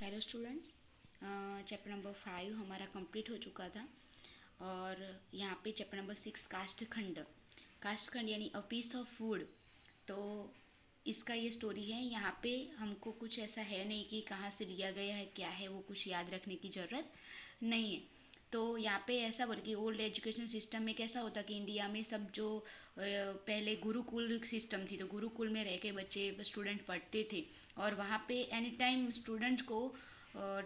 Hello students. Chapter number 5 हमारा complete हो चुका था और यहाँ पे चैप्टर नंबर 6 कास्ट खंड यानी अ पीस ऑफ फूड। तो इसका ये स्टोरी है। यहाँ पे हमको कुछ ऐसा है नहीं कि कहाँ से लिया गया है, क्या है, वो कुछ याद रखने की ज़रूरत नहीं है। तो यहाँ पे ऐसा बोल कि ओल्ड एजुकेशन सिस्टम में कैसा होता कि इंडिया में सब जो पहले गुरुकुल सिस्टम थी, तो गुरुकुल में रह के बच्चे स्टूडेंट पढ़ते थे और वहाँ पे एनी टाइम स्टूडेंट को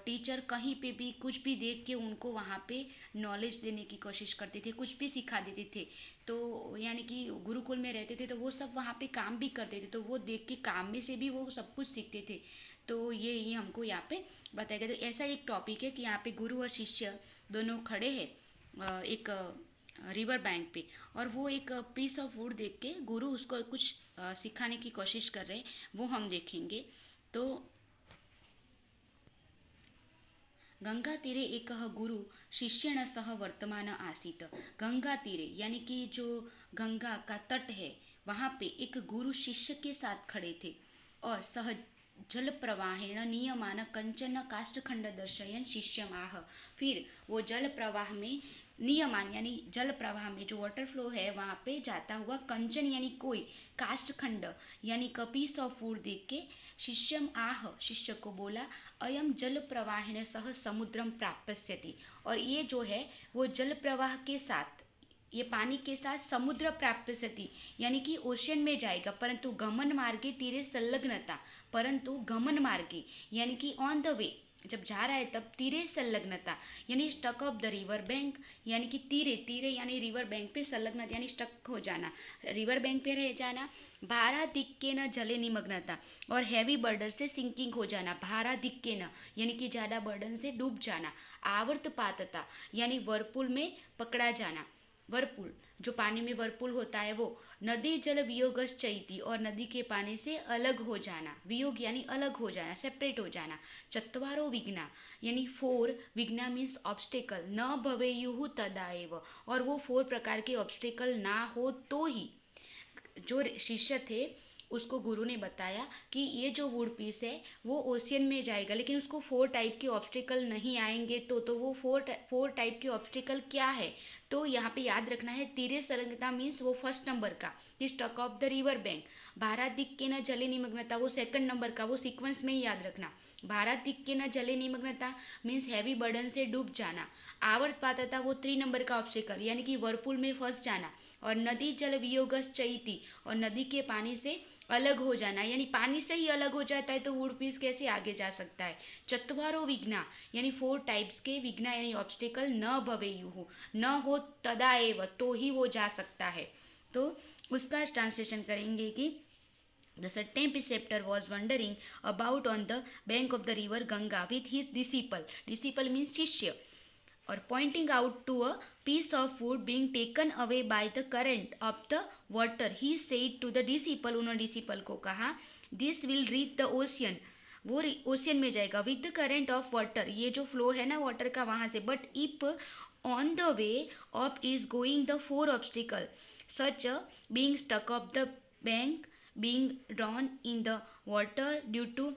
टीचर कहीं पे भी कुछ भी देख के उनको वहाँ पे नॉलेज देने की कोशिश करते थे, कुछ भी सिखा देते थे। तो यानी कि गुरुकुल में रहते थे तो वो सब वहाँ पे काम भी करते थे, तो वो देख के काम में से भी वो सब कुछ सीखते थे। तो ये हमको यहाँ पे बताया गया। तो ऐसा एक टॉपिक है कि यहाँ पे गुरु और शिष्य दोनों खड़े हैं एक रिवर बैंक पे, और वो एक पीस ऑफ वुड देख के गुरु उसको कुछ सिखाने की कोशिश कर रहे हैं, वो हम देखेंगे। तो गंगा तीरे एक गुरु शिष्येण सह वर्तमान आसीत। गंगा तीरे यानी कि जो गंगा का तट है वहाँ पे एक गुरु शिष्य के साथ खड़े थे और सह जल प्रवाहेण नियमान कंचन काष्ठखंड दर्शयन शिष्यम आह। फिर वो जल प्रवाह में नियमान यानी जल प्रवाह में जो वाटर फ्लो है वहाँ पे जाता हुआ कंचन यानी कोई काष्ठखंड यानी कपीस ऑफ फूड देख के शिष्यम आह शिष्य को बोला अयम जल प्रवाहिण सह समुद्रम प्राप्स्यति। और ये जो है वो जल प्रवाह के साथ, ये पानी के साथ समुद्र प्राप्स्यति यानी कि ओशन में जाएगा, परंतु गमन मार्गे तीरे संलग्नता, परंतु गमन मार्गे यानी कि ऑन द वे जब जा रहा है तब तीरे संलग्नता यानी stuck of the river bank, यानी कि तीरे तीरे यानी रिवर बैंक पे संलग्नता यानी स्टक हो जाना, रिवर बैंक पे रह जाना। भारा दिक्के न जले निमग्नता और हैवी बर्डन से सिंकिंग हो जाना, भारा दिक्के न यानी कि ज़्यादा बर्डन से डूब जाना। आवर्त पातता यानी वर्लपुल में पकड़ा जाना, वर्लपुल जो पानी में वर्लपुल होता है वो। नदी जल वियोगस चैती और नदी के पानी से अलग हो जाना, वियोग यानी अलग हो जाना, सेपरेट हो जाना। चत्वारो विघ्ना यानी 4 विघ्ना मीन्स ऑब्स्टेकल न भवेयुः तदा एव, और वो 4 प्रकार के ऑब्स्टेकल ना हो तो ही। जो शिष्य थे उसको गुरु ने बताया कि ये जो वुड पीस है वो ओशियन में जाएगा, लेकिन उसको 4 टाइप के ऑब्स्टिकल नहीं आएंगे। तो वो 4 टाइप के ऑब्स्टिकल क्या है, तो यहाँ पे याद रखना है। तीरे संलग्नता मीन्स वो फर्स्ट नंबर का, कि stuck of the river bank. Bharat दिख के न जले निमग्नता वो सेकंड नंबर का, वो सीक्वेंस में ही याद रखना। भारत दिख के न जले निमग्नता मीन्स हैवी बर्डन से डूब जाना। आवर्त पात्रता वो 3 नंबर का ऑब्स्टिकल यानी कि वर्लपुल में फंस जाना। और नदी जल वियोगस चैती और नदी के पानी से अलग हो जाना, यानी पानी से ही अलग हो जाता है तो वुड पीस कैसे आगे जा सकता है। चत्वारो विघ्ना यानी 4 टाइप्स के विघ्ना यानी ऑब्स्टिकल न भवेयुः न हो तदा एव तो ही वो जा सकता है। तो उसका ट्रांसलेशन करेंगे कि The certain preceptor was wandering about on the bank of the river Ganga with his disciple. Disciple means शिष्य, or pointing out to a piece of wood being taken away by the current of the water, he said to the disciple, उन्होंने disciple को कहा, this will reach the ocean, वो ocean में जाएगा, with the current of water, ये जो flow है ना वाटर का वहाँ से, but if on the way of is going the 4 obstacle such being stuck of the bank, being drawn in the water due to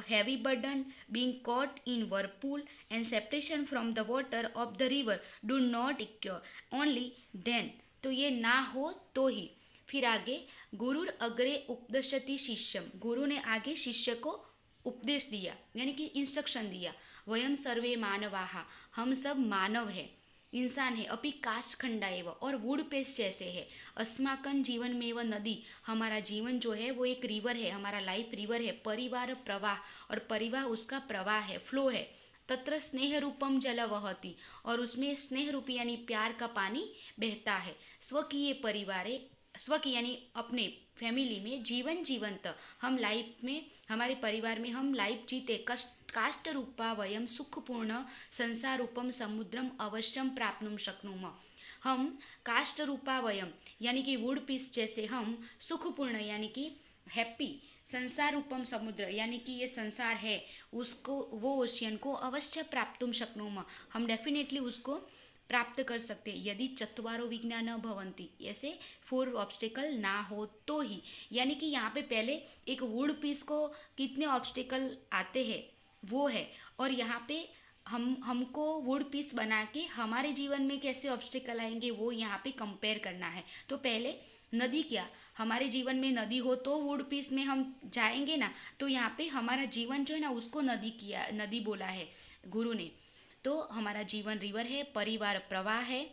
heavy burden, being caught in whirlpool, and separation from the water of the river do not occur only then, तो ये ना हो तो ही। फिर आगे गुरुर अग्रे उपदिशति शिष्यम, गुरु ने आगे शिष्य को उपदेश दिया यानी कि इंस्ट्रक्शन दिया। वयम सर्वे मानवाहा, हम सब मानव है, इंसान है। अपि काष्ठ खंडा एवं और वुड पेस्ट जैसे है। अस्माकन जीवन में व नदी, हमारा जीवन जो है वो एक रिवर है, हमारा लाइफ रिवर है। परिवार प्रवाह, और परिवाह उसका प्रवाह है, फ्लो है। तत्र स्नेह रूपम जल वहती, और उसमें स्नेह रूपी यानी प्यार का पानी बहता है। स्वकीय परिवारे, स्वकीय यानी अपने फैमिली में, जीवन जीवंत हम लाइफ में, हमारे परिवार में हम लाइफ जीते। काष्ठ रूपा वयम सुखपूर्ण संसार रूपम समुद्रम अवश्यम प्राप्नुम शक्नुम, हम काष्ठ रूपा वयम यानी कि वुड पीस जैसे हम सुखपूर्ण यानी कि हैप्पी, संसार रूपम समुद्र यानी कि ये संसार है उसको, वो ओशियन को अवश्य प्राप्तुम शक्नुम, हम डेफिनेटली उसको प्राप्त कर सकते हैं। यदि चत्वारो विघ्ना न भवंती, ऐसे 4 ऑब्स्टिकल ना हो तो ही, यानी कि यहाँ पे पहले एक वुड पीस को कितने ऑब्स्टिकल आते हैं वो है। और यहाँ पे हमको वुड पीस बना के हमारे जीवन में कैसे ऑब्स्टिकल आएंगे वो यहाँ पे कंपेयर करना है। तो पहले नदी, क्या हमारे जीवन में नदी हो तो वुड पीस में हम जाएंगे ना, तो यहाँ पे हमारा जीवन जो है ना उसको नदी बोला है गुरु ने। तो हमारा जीवन रिवर है, परिवार प्रवाह है,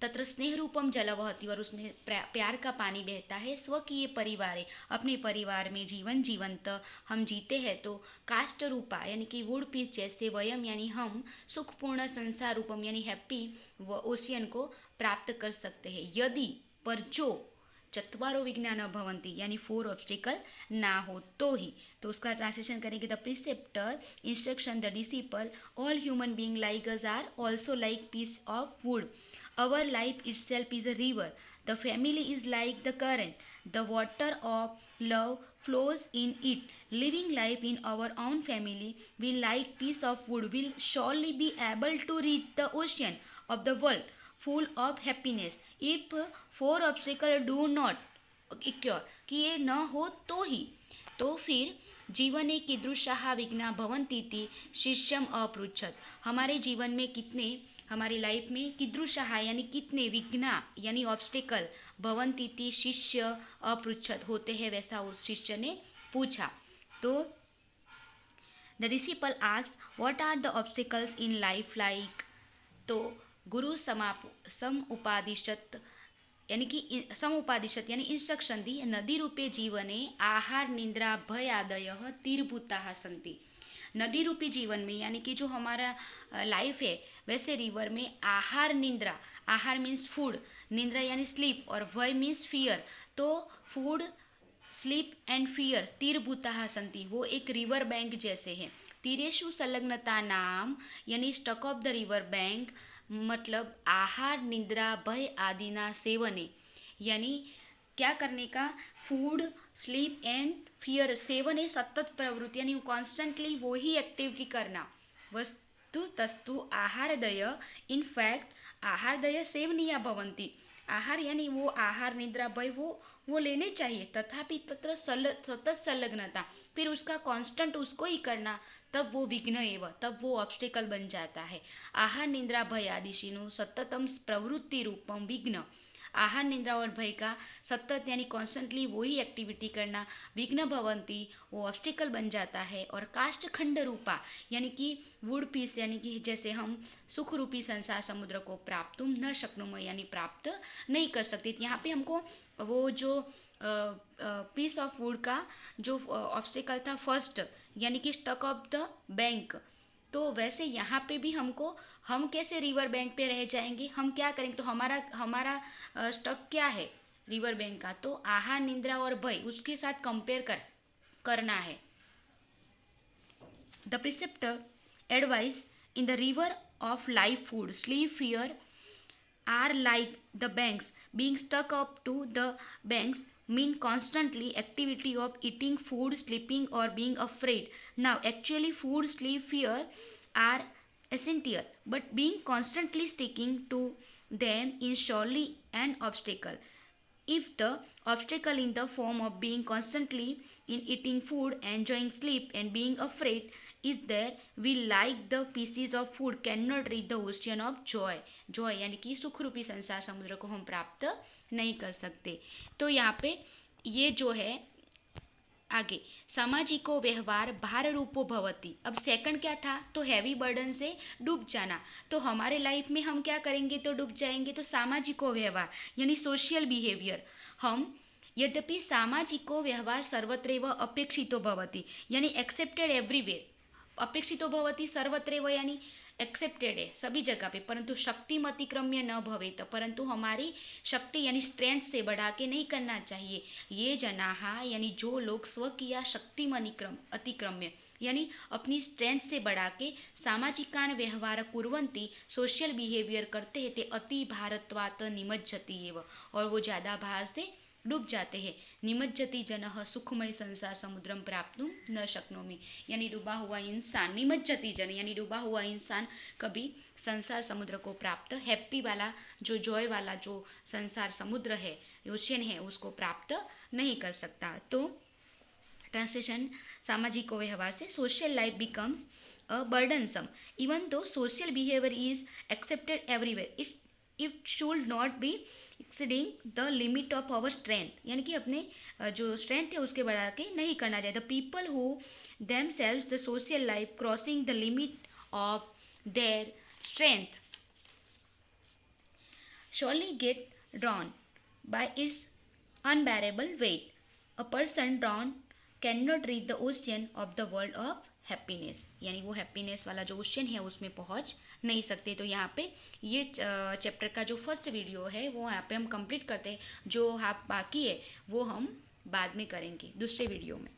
तत्र स्नेह रूपम जल वहती, और उसमें प्यार का पानी बहता है। स्वकीय परिवार है, अपने परिवार में जीवंत हम जीते हैं। तो काष्ट रूपा यानी कि वुड पीस जैसे, वयम यानी हम, सुखपूर्ण संसार रूपम यानी हैप्पी ओशियन को प्राप्त कर सकते हैं। यदि पर जो चत्वारो विज्ञान भवंती यानी 4 ऑब्स्टिकल ना हो तो ही। तो उसका ट्रांसलेशन करेंगे, the preceptor instruction the disciple, all human being like us are also like piece of wood. Our life itself is a river. The family is like the current. The water of love flows in it. Living life in our own family, we like piece of wood will surely be able to reach the ocean of the world full of happiness. If 4 obstacles do not occur, कि ये न हो तो ही। तो फिर जीवने कीदृशाः विघ्ना भवन्तीति शिष्यम अपृच्छत्। हमारे जीवन में कितने, हमारी लाइफ में कीदृशाः यानी कितने, विघ्ना यानी ऑब्स्टिकल, भवन्तीति शिष्य अपृच्छत् होते हैं, वैसा उस शिष्य ने पूछा। तो the disciple asked what are the obstacles in life like. तो गुरु समुपादिशत् यानी कि समुपादिशत यानी इंस्ट्रक्शन दी, नदी रूपे जीवने आहार निद्रा भय आदयः तीर्भूताः सन्ति। नदी रूपी जीवन में यानी कि जो हमारा लाइफ है, वैसे रिवर में आहार निद्रा, आहार मीन्स फूड, निद्रा यानी स्लीप, और भय मीन्स फियर। तो फूड, स्लीप एंड फियर तीरभूताः सन्ति, वो एक रिवर बैंक जैसे हैं। तीरेषु संलग्नता नाम यानी stuck of the river bank, मतलब आहार निद्रा भय आदि ना सेवने, यानी क्या करने का, food sleep and fear, seven है सतत प्रवृत्ति यानी कॉन्स्टेंटली वो ही एक्टिविटी करना। वस्तु तस्तु आहारदय, इन फैक्ट आहारदय सेवनीया भवन्ति। आहार यानी वो आहार निद्रा भय वो लेने चाहिए, तथापि तत्र सतत संलग्नता, फिर उसका कांस्टेंट उसको ही करना, तब वो विघ्न एवं, तब वो ऑब्स्टिकल बन जाता है। आहार निद्रा भय आदिशिनु सततम प्रवृत्ति रूपम विघ्न, आहार निद्रा और भय का सतत यानी कॉन्स्टेंटली वही एक्टिविटी करना, विघ्न भवंती वो ऑब्स्टिकल बन जाता है। और काष्ठ खंड रूपा यानी कि वुड पीस यानी कि जैसे हम सुख रूपी संसार समुद्र को प्राप्त न शक्नुम यानी प्राप्त नहीं कर सकते। यहाँ पे हमको वो जो पीस ऑफ वुड का जो ऑब्स्टिकल था फर्स्ट यानी कि स्टक ऑफ द बैंक, तो वैसे यहाँ पे भी हमको, हम कैसे रिवर बैंक पे रह जाएंगे, हम क्या करेंगे, तो हमारा स्टक क्या है रिवर बैंक का, तो आहार निद्रा और भय उसके साथ कंपेयर करना है। The preceptor advice in the river of life food sleep fear are like the banks, being stuck up to the banks mean constantly activity of eating food, sleeping or being afraid. Now actually food, sleep, fear are essential, but being constantly sticking to them is surely an obstacle. If the obstacle in the form of being constantly in eating food, enjoying sleep and being afraid is there, we like the pieces of food cannot reach the ocean of joy. joy यानी कि सुख रूपी संसार समुद्र को हम प्राप्त नहीं कर सकते। तो यहाँ पे ये जो है आगे, सामाजिको व्यवहार भार रूपो भवति। अब सेकंड क्या था, तो हैवी बर्डन से डूब जाना। तो हमारे लाइफ में हम क्या करेंगे तो डूब जाएंगे, तो सामाजिको व्यवहार यानी सोशल बिहेवियर। हम यद्यपि सामाजिको व्यवहार सर्वत्रैव अपेक्षितो भवति यानी एक्सेप्टेड एवरीवेयर, अपेक्षितो भवति सर्वत्रैव यानी एक्सेप्टेड है सभी जगह पे, परंतु शक्ति अतिक्रम्य न भवेत, परंतु हमारी शक्ति यानी स्ट्रेंथ से बढ़ा के नहीं करना चाहिए। ये जनाः यानी जो लोग स्वकीय शक्ति अतिक्रम्य यानी अपनी स्ट्रेंथ से बढ़ा के सामाजिकान व्यवहार कुर्वन्ति सोशल बिहेवियर करते हैं, ते अति भारत्वात् निमज्जति एव, और वो ज़्यादा भार से डूब जाते हैं। निमज्जति जनः सुखमय संसार समुद्रम प्राप्तुम न शक्नोमि, यानी डूबा हुआ इंसान, निमज्जति जन यानी डूबा हुआ इंसान कभी संसार समुद्र को प्राप्त, हैप्पी वाला जो जॉय वाला जो संसार समुद्र है, ओशियन है, उसको प्राप्त नहीं कर सकता। तो ट्रांसलेशन सामाजिक व्यवहार से social life becomes a burdensome even though social behaviour is accepted everywhere it should not be exceeding the limit of our strength, यानी कि अपने जो स्ट्रेंथ है उसके बढ़ा के नहीं करना चाहिए. The people who them selves the social life crossing the limit of their strength surely get drawn by its unbearable weight. A person drawn cannot reach the ocean of the world of happiness. यानी वो happiness वाला जो ocean है उसमें पहुंच नहीं सकते. तो यहाँ पे ये चैप्टर का जो फर्स्ट वीडियो है वो यहाँ पे हम कंप्लीट करते हैं. जो बाकी है वो हम बाद में करेंगे दूसरे वीडियो में.